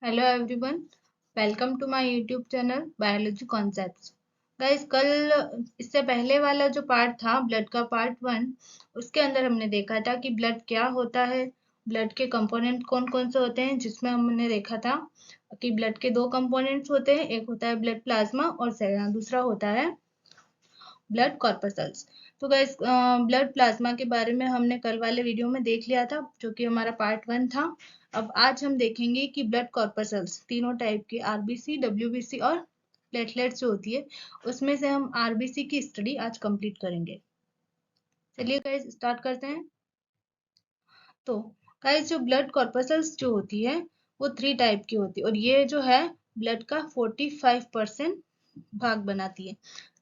Hello everyone, welcome to my YouTube channel biology concepts. Guys, कल इससे पहले वाला जो पार्ट था ब्लड का पार्ट 1, उसके अंदर हमने देखा था कि ब्लड क्या होता है, ब्लड के कंपोनेंट कौन कौन से होते हैं, जिसमें हमने देखा था कि ब्लड के दो कंपोनेंट्स होते हैं, एक होता है ब्लड प्लाज्मा और दूसरा होता है ब्लड कॉर्पसल्स। तो गाइस, ब्लड प्लाज्मा के बारे में हमने कल वाले वीडियो में देख लिया था, जो कि हमारा पार्ट 1 था। अब आज हम देखेंगे कि ब्लड कॉर्पसल्स तीनों टाइप के, आरबीसी, डब्ल्यूबीसी और प्लेटलेट्स जो होती है, उसमें से हम आरबीसी की स्टडी आज कंप्लीट करेंगे। चलिए गाइस, स्टार्ट करते हैं। तो गाइस, जो ब्लड कॉर्पसल्स जो होती है वो 3 टाइप की होती है, और ये जो है ब्लड का 45% भाग बनाती है,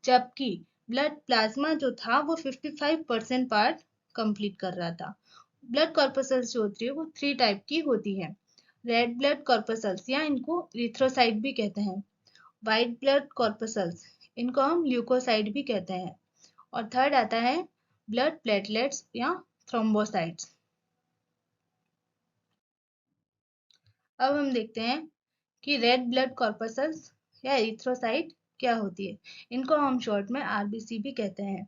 जबकि ब्लड प्लाज्मा जो था वो 55% पार्ट कंप्लीट कर रहा था। ब्लड कॉर्पसल्स जो होती है वो 3 टाइप की होती है। रेड ब्लड कॉर्पसल्स, या इनको इरिथ्रोसाइट भी कहते हैं। व्हाइट ब्लड कॉर्पसल्स, इनको हम ल्यूकोसाइट भी कहते हैं। और थर्ड आता है ब्लड प्लेटलेट्स या थ्रोम्बोसाइट्स। अब हम देखते हैं कि रेड ब्लड कॉर्पसल्स या एरिथ्रोसाइट क्या होती है। इनको हम शॉर्ट में आरबीसी भी कहते हैं।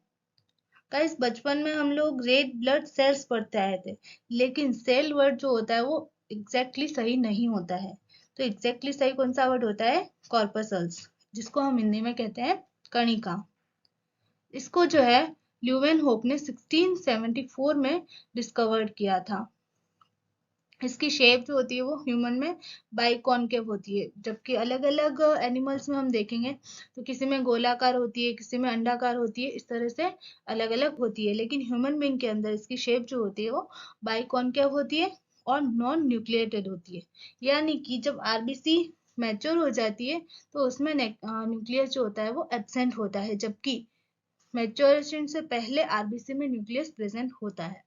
गाइस, बचपन में हम लोग रेड ब्लड सेल्स पढ़ते आए थे, लेकिन सेल वर्ड जो होता है वो एग्जैक्टली सही नहीं होता है। तो एग्जैक्टली सही कौन सा वर्ड होता है? कॉर्पसल्स, जिसको हम हिंदी में कहते हैं कणिका। इसको जो है ल्यूवेन होप ने 1674 में डिस्कवर्ड किया था। इसकी शेप जो होती है वो ह्यूमन में बाइकॉनकेव होती है, जबकि अलग अलग एनिमल्स में हम देखेंगे तो किसी में गोलाकार होती है, किसी में अंडाकार होती है, इस तरह से अलग अलग होती है। लेकिन ह्यूमन बीइंग के अंदर इसकी शेप जो होती है वो बाइकॉनकेव होती है और नॉन न्यूक्लिएटेड होती है। यानी कि जब आरबीसी मैच्योर हो जाती है तो उसमें न्यूक्लियस जो होता है वो एब्सेंट होता है, जबकि मैच्योरेशन से पहले आरबीसी में न्यूक्लियस प्रेजेंट होता है।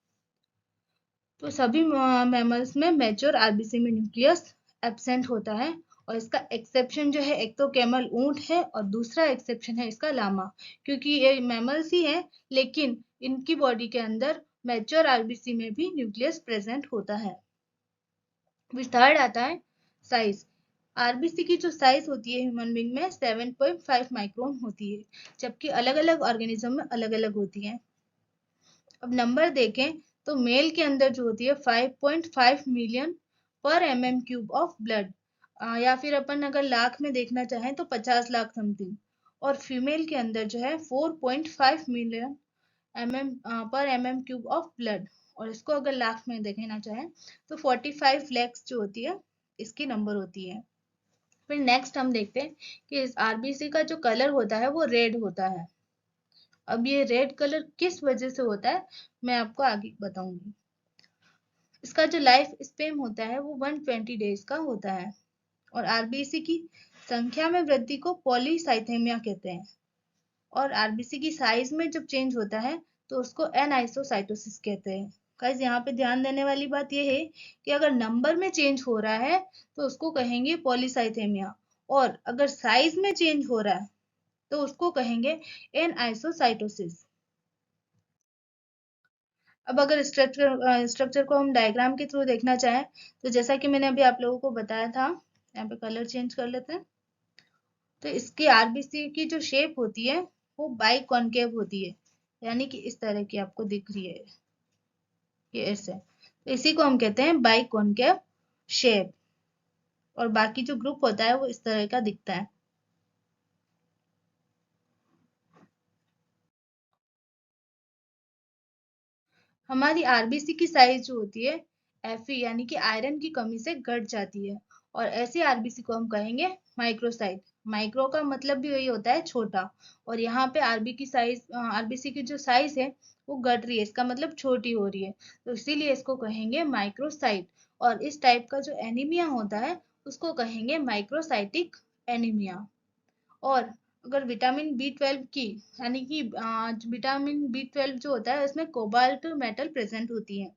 तो सभी मैमल्स में मैच्योर आरबीसी में न्यूक्लियस एब्सेंट होता है। और इसका एक्सेप्शन जो है, एक तो कैमल ऊंट है और दूसरा एक्सेप्शन है इसका लामा, क्योंकि ये मैमल्स ही है, लेकिन इनकी बॉडी के अंदर मैच्योर आरबीसी में भी न्यूक्लियस प्रेजेंट होता है। थर्ड आता है साइज। आरबीसी की जो साइज होती है ह्यूमन बीइंग में 7.5 माइक्रोन होती है, जबकि अलग अलग ऑर्गेनिज्म में अलग अलग होती है। अब नंबर देखें तो मेल के अंदर जो होती है 5.5 मिलियन पर क्यूब ऑफ ब्लड, या फिर अपन अगर लाख में देखना चाहें तो 50 लाख समथिंग। और फीमेल के अंदर जो है 4.5 मिलियन पर क्यूब ऑफ ब्लड, और इसको अगर लाख में देखना चाहें तो 45 लैक्स जो होती है इसकी नंबर होती है। फिर नेक्स्ट हम देखते हैं कि इस आरबीसी का जो कलर होता है वो रेड होता है। अब ये रेड कलर किस वजह से होता है, मैं आपको आगे बताऊंगी। इसका जो लाइफ स्पेन होता है वो 120 डेज का होता है। और आरबीसी की संख्या में वृद्धि को पॉलीसाइथेमिया कहते हैं। और आरबीसी की साइज में जब चेंज होता है तो उसको एनआइसोसाइटोसिस कहते हैं। गाइस, यहाँ पे ध्यान देने वाली बात यह है कि अगर नंबर में चेंज हो रहा है तो उसको कहेंगे पॉलीसाइथेमिया, और अगर साइज में चेंज हो रहा है तो उसको कहेंगे एनआइसोसाइटोसिस। अब अगर स्ट्रक्चर को हम डायग्राम के थ्रू देखना चाहें तो जैसा कि मैंने अभी आप लोगों को बताया था, यहाँ पे कलर चेंज कर लेते हैं। तो इसकी आरबीसी की जो शेप होती है वो बाई कॉन्केव होती है, यानी कि इस तरह की आपको दिख रही है, ये ऐसे। तो इसी को हम कहते हैं बाई कॉन्केव शेप। और बाकी जो ग्रुप होता है वो इस तरह का दिखता है। हमारी आरबीसी की साइज जो होती है एफई, यानी कि आयरन की कमी से घट जाती है, और ऐसी आरबीसी को हम कहेंगे माइक्रोसाइट। माइक्रो का मतलब भी वही होता है छोटा, और यहाँ पे आरबीसी की जो साइज है वो घट रही है, इसका मतलब छोटी हो रही है, तो इसीलिए इसको कहेंगे माइक्रोसाइट। और इस टाइप का जो एनीमिया होता है उसको कहेंगे माइक्रोसाइटिक एनीमिया। और अगर विटामिन बी 12 की, यानी कि विटामिन बी 12 जो होता है उसमें कोबाल्ट मेटल प्रेजेंट होती है,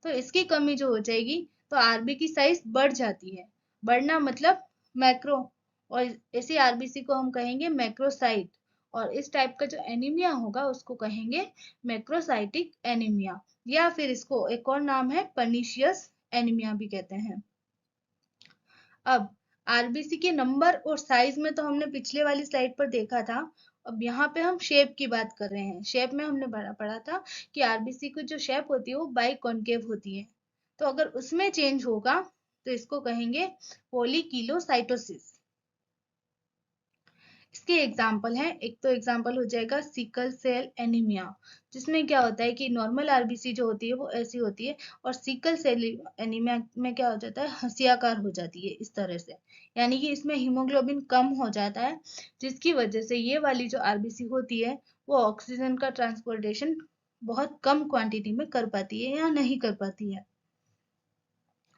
तो इसकी कमी जो हो जाएगी तो आरबी की साइज बढ़ जाती है। बढ़ना मतलब मैक्रो, और ऐसी आरबीसी को हम कहेंगे मैक्रोसाइट। और इस टाइप का जो एनीमिया होगा उसको कहेंगे मैक्रोसाइटिक एनीमिया, या फिर इसको एक और नाम है पर्निशियस एनीमिया भी कहते हैं। अब आरबीसी के नंबर और साइज में तो हमने पिछले वाली स्लाइड पर देखा था। अब यहाँ पे हम शेप की बात कर रहे हैं। शेप में हमने पढ़ा था कि आरबीसी की जो शेप होती है वो बाइकॉन्केव होती है। तो अगर उसमें चेंज होगा तो इसको कहेंगे पॉलीकिलोसाइटोसिस। इसके एग्जाम्पल हैं, एक तो एग्जाम्पल हो जाएगा सिकल सेल एनीमिया, जिसमें क्या होता है कि नॉर्मल आरबीसी जो होती है वो ऐसी होती है, और सिकल सेल एनीमिया में क्या हो जाता है, हंसियाकार हो जाती है इस तरह से, यानी कि इसमें हीमोग्लोबिन कम हो जाता है, जिसकी वजह से ये वाली जो आरबीसी होती है वो ऑक्सीजन का ट्रांसपोर्टेशन बहुत कम क्वांटिटी में कर पाती है या नहीं कर पाती है।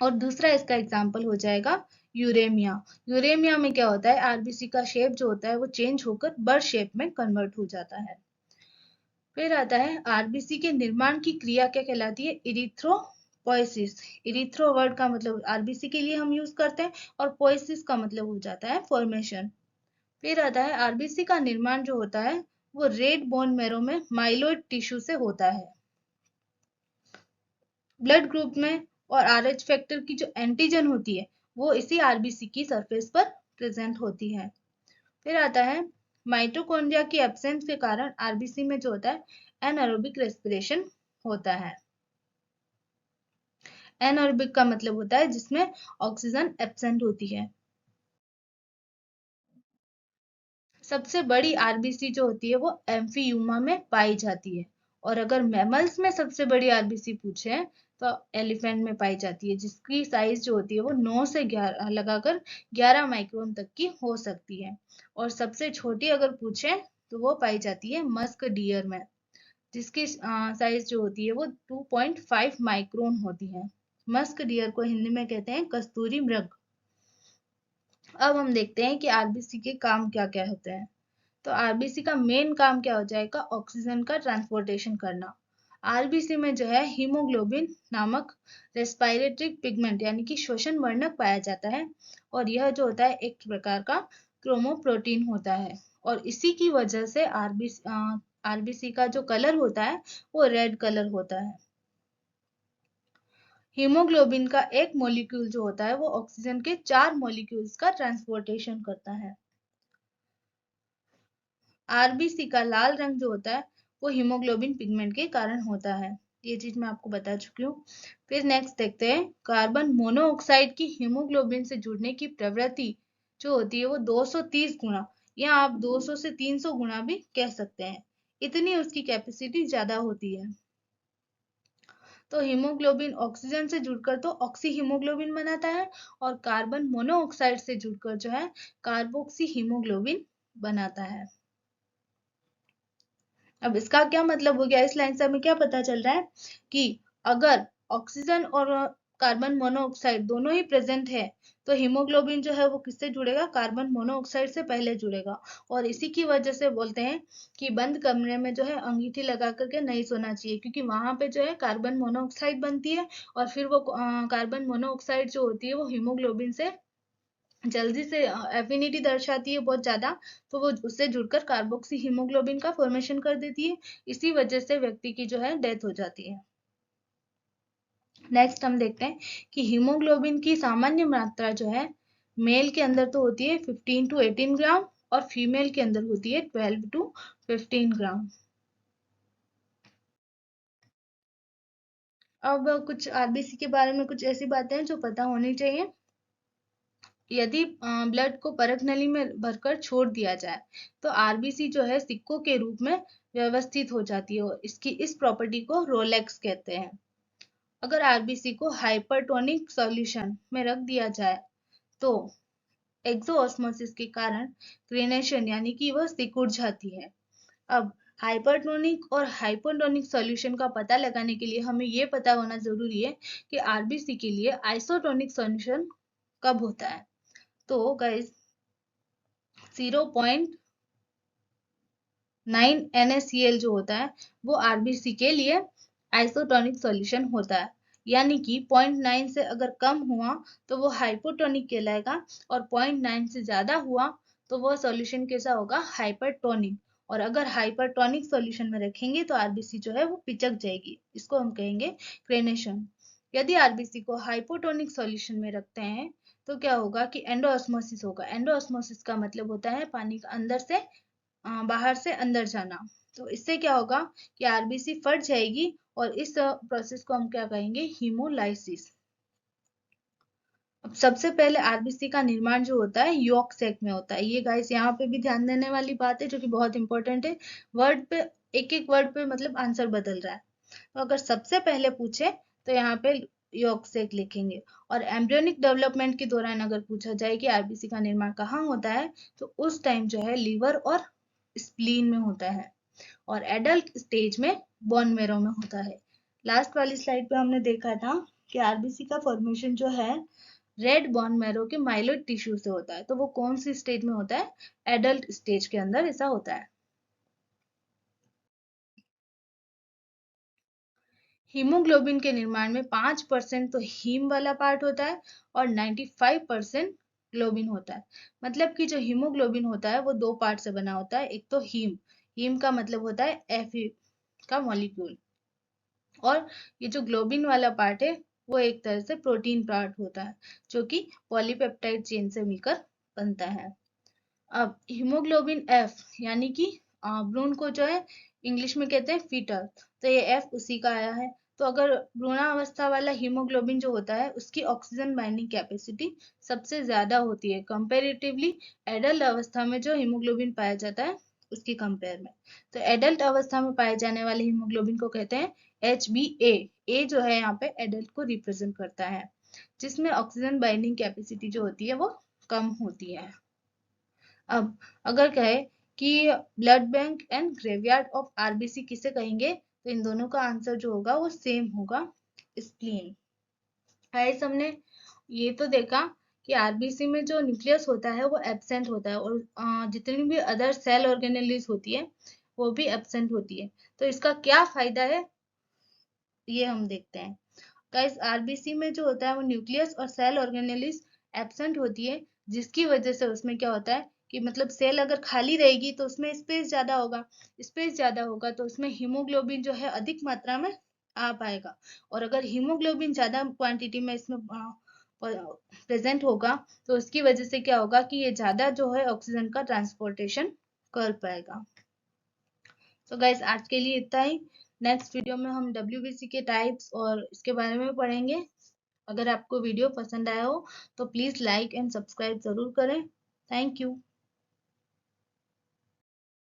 और दूसरा इसका एग्जाम्पल हो जाएगा यूरेमिया। यूरेमिया में क्या होता है, आरबीसी का शेप जो होता है वो चेंज होकर बर्ड शेप में कन्वर्ट हो जाता है। फिर आता है आरबीसी के निर्माण की क्रिया क्या कहलाती है, इरिथ्रोपोइसिस। इरिथ्रो वर्ड का मतलब आरबीसी के लिए हम यूज करते हैं, और पोइसिस का मतलब हो जाता है फॉर्मेशन। फिर आता है आरबीसी का निर्माण जो होता है वो रेड बोन मैरो में माइलोइड टिश्यू से होता है। ब्लड ग्रुप में और आरएच फैक्टर की जो एंटीजन होती है वो इसी आरबीसी की सरफेस पर प्रेजेंट होती है। फिर आता है माइटोकॉन्ड्रिया की एब्सेंस के कारण आरबीसी में जो होता है एनारोबिक रेस्पिरेशन होता है। एनारोबिक का मतलब होता है जिसमें ऑक्सीजन एब्सेंट होती है। सबसे बड़ी आरबीसी जो होती है वो एम्फीयूमा में पाई जाती है, और अगर मैमल्स में सबसे बड़ी आरबीसी पूछे तो एलिफेंट में पाई जाती है, जिसकी साइज जो होती है वो 9 से 11 लगाकर 11 माइक्रोन तक की हो सकती है। और सबसे छोटी अगर पूछे तो वो पाई जाती है मस्क डियर में, जिसकी साइज जो होती है वो 2.5 माइक्रोन होती है। मस्क डियर को हिंदी में कहते हैं कस्तूरी मृग। अब हम देखते हैं कि आरबीसी के काम क्या क्या होते हैं। तो आरबीसी का मेन काम क्या हो जाएगा, ऑक्सीजन का ट्रांसपोर्टेशन करना। आरबीसी में जो है हीमोग्लोबिन नामक रेस्पिरेटरी पिगमेंट यानी कि श्वसन वर्णक पाया जाता है, और यह जो होता है एक प्रकार का क्रोमोप्रोटीन होता है, और इसी की वजह से आरबीसी का जो कलर होता है वो रेड कलर होता है। हीमोग्लोबिन का एक मॉलिक्यूल जो होता है वो ऑक्सीजन के 4 मॉलिक्यूल्स का ट्रांसपोर्टेशन करता है। आरबीसी का लाल रंग जो होता है वो हीमोग्लोबिन पिगमेंट के कारण होता है। ये चीज मैं आपको बता चुकी हूँ। फिर नेक्स्ट देखते हैं कार्बन मोनोऑक्साइड की हीमोग्लोबिन से जुड़ने की प्रवृत्ति जो होती है वो 230 गुना, या आप 200 से 300 गुना भी कह सकते हैं, इतनी उसकी कैपेसिटी ज्यादा होती है। तो हीमोग्लोबिन ऑक्सीजन से जुड़कर तो ऑक्सी हीमोग्लोबिन बनाता है, और कार्बन मोनोऑक्साइड से जुड़कर जो है कार्बोक्सी हीमोग्लोबिन बनाता है। अब इसका क्या मतलब हो गया, इस लाइन से हमें क्या पता चल रहा है कि अगर ऑक्सीजन और कार्बन मोनोऑक्साइड दोनों ही प्रेजेंट है तो हीमोग्लोबिन जो है वो किससे जुड़ेगा, कार्बन मोनोऑक्साइड से पहले जुड़ेगा। और इसी की वजह से बोलते हैं कि बंद कमरे में जो है अंगीठी लगा करके नहीं सोना चाहिए, क्योंकि वहां पे जो है कार्बन मोनोऑक्साइड बनती है, और फिर वो कार्बन मोनोऑक्साइड जो होती है वो हीमोग्लोबिन से जल्दी से एफिनिटी दर्शाती है बहुत ज्यादा, तो वो उससे जुड़कर कार्बोक्सी हीमोग्लोबिन का फॉर्मेशन कर देती है। इसी वजह से व्यक्ति की जो है डेथ हो जाती है। नेक्स्ट हम देखते हैं कि हीमोग्लोबिन की सामान्य मात्रा जो है मेल के अंदर तो होती है 15 to 18 ग्राम, और फीमेल के अंदर होती है 12 to 15 ग्राम। अब कुछ आरबीसी के बारे में कुछ ऐसी बातें हैं जो पता होनी चाहिए। यदि ब्लड को परख नली में भरकर छोड़ दिया जाए तो आरबीसी जो है सिक्कों के रूप में व्यवस्थित हो जाती है, और इसकी इस प्रॉपर्टी को रोलेक्स कहते हैं। अगर आरबीसी को हाइपरटोनिक सॉल्यूशन में रख दिया जाए तो एक्सोऑस्मोसिस के कारण क्रेनेशन यानी कि वह सिकुड़ जाती है। अब हाइपरटोनिक और हाइपोटोनिक सॉल्यूशन का पता लगाने के लिए हमें यह पता होना जरूरी है कि आरबीसी के लिए आइसोटोनिक सॉल्यूशन कब होता है। तो गाइस 0.9 NaCl जो होता है वो आरबीसी के लिए आइसोटोनिक सॉल्यूशन होता है, यानी कि 0.9 से अगर कम हुआ तो वो हाइपोटोनिक कहलाएगा, और 0.9 से ज्यादा हुआ तो वो सॉल्यूशन कैसा होगा, हाइपरटोनिक। और अगर हाइपरटोनिक सॉल्यूशन में रखेंगे तो आरबीसी जो है वो पिचक जाएगी, इसको हम कहेंगे क्रेनेशन। यदि आरबीसी को हाइपोटोनिक सॉल्यूशन में रखते हैं तो क्या होगा कि एंडोऑस्मोसिस होगा। एंडोऑस्मोसिस का मतलब होता है पानी का अंदर से बाहर से अंदर जाना। तो इससे क्या होगा कि आरबीसी फट जाएगी और इस प्रोसेस को हम क्या कहेंगे, हीमोलाइसिस। अब सबसे पहले आरबीसी का निर्माण जो होता है यॉर्क सैक में होता है। ये गाइस यहाँ पे भी ध्यान देने वाली बात है जो कि बहुत इंपॉर्टेंट है। वर्ड पे एक एक वर्ड पे मतलब आंसर बदल रहा है। तो अगर सबसे पहले पूछे तो यहाँ पे यॉर्क सैक लिखेंगे। और एम्ब्रियोनिक डेवलपमेंट के दौरान अगर पूछा जाए कि आरबीसी का निर्माण कहाँ होता है, तो उस टाइम जो है लीवर और स्प्लीन में होता है। और एडल्ट स्टेज में बोन मैरो में होता है। लास्ट वाली स्लाइड पे हमने देखा था कि आरबीसी का फॉर्मेशन जो है रेड बोन मैरो के माइलोइड टिश्यू से होता है। तो वो कौन सी स्टेज में होता है, एडल्ट स्टेज के अंदर ऐसा होता है। हीमोग्लोबिन के निर्माण में 5% तो हीम वाला पार्ट होता है और 95% ग्लोबिन होता है। मतलब कि जो हीमोग्लोबिन होता है वो दो पार्ट से बना होता है। एक तो हीम, हीम का मतलब होता है Fe का मॉलिक्यूल, और ये जो ग्लोबिन वाला पार्ट है वो एक तरह से प्रोटीन पार्ट होता है जो कि पॉलीपेप्टाइड चेन से मिलकर बनता है। अब हीमोग्लोबिन एफ यानी कि भ्रूण को जो है इंग्लिश में कहते हैं फीटल, तो ये एफ उसी का आया है। तो अगर भ्रूणावस्था वाला हीमोग्लोबिन जो होता है उसकी ऑक्सीजन बाइंडिंग कैपेसिटी सबसे ज्यादा होती है कंपेरेटिवली एडल्ट अवस्था में जो हीमोग्लोबिन पाया जाता है उसकी कंपेयर में। तो एडल्ट अवस्था में पाए जाने वाले हीमोग्लोबिन को कहते हैं HbA। ए जो है यहाँ पे एडल्ट को रिप्रेजेंट करता है, जिसमें ऑक्सीजन बाइंडिंग कैपेसिटी जो होती है वो कम होती है। अब अगर कहे कि blood bank and graveyard of RBC किसे कहेंगे, तो इन दोनों का आंसर जो होगा वो सेम होगा, स्प्लीन। गाइस हमने ये तो देखा कि आरबीसी में जो न्यूक्लियस होता है वो एब्सेंट होता है और जितनी भी अदर सेल ऑर्गेनेलिस होती है वो भी एब्सेंट होती है। तो इसका क्या फायदा है ये हम देखते हैं। गाइस आरबीसी में जो होता है वो न्यूक्लियस और सेल ऑर्गेनेलिस एब्सेंट होती है, जिसकी वजह से उसमें क्या होता है कि मतलब सेल अगर खाली रहेगी तो उसमें स्पेस ज्यादा होगा, स्पेस ज्यादा होगा तो उसमें हीमोग्लोबिन जो है अधिक मात्रा में आ पाएगा। और अगर हीमोग्लोबिन ज्यादा क्वांटिटी में इसमें प्रेजेंट होगा तो उसकी वजह से क्या होगा कि ये ज्यादा जो है ऑक्सीजन का ट्रांसपोर्टेशन कर पाएगा। तो गाइस आज के लिए इतना ही। नेक्स्ट वीडियो में हम डब्ल्यूबीसी के टाइप्स और इसके बारे में पढ़ेंगे। अगर आपको वीडियो पसंद आया हो तो प्लीज लाइक एंड सब्सक्राइब जरूर करें। Thank you.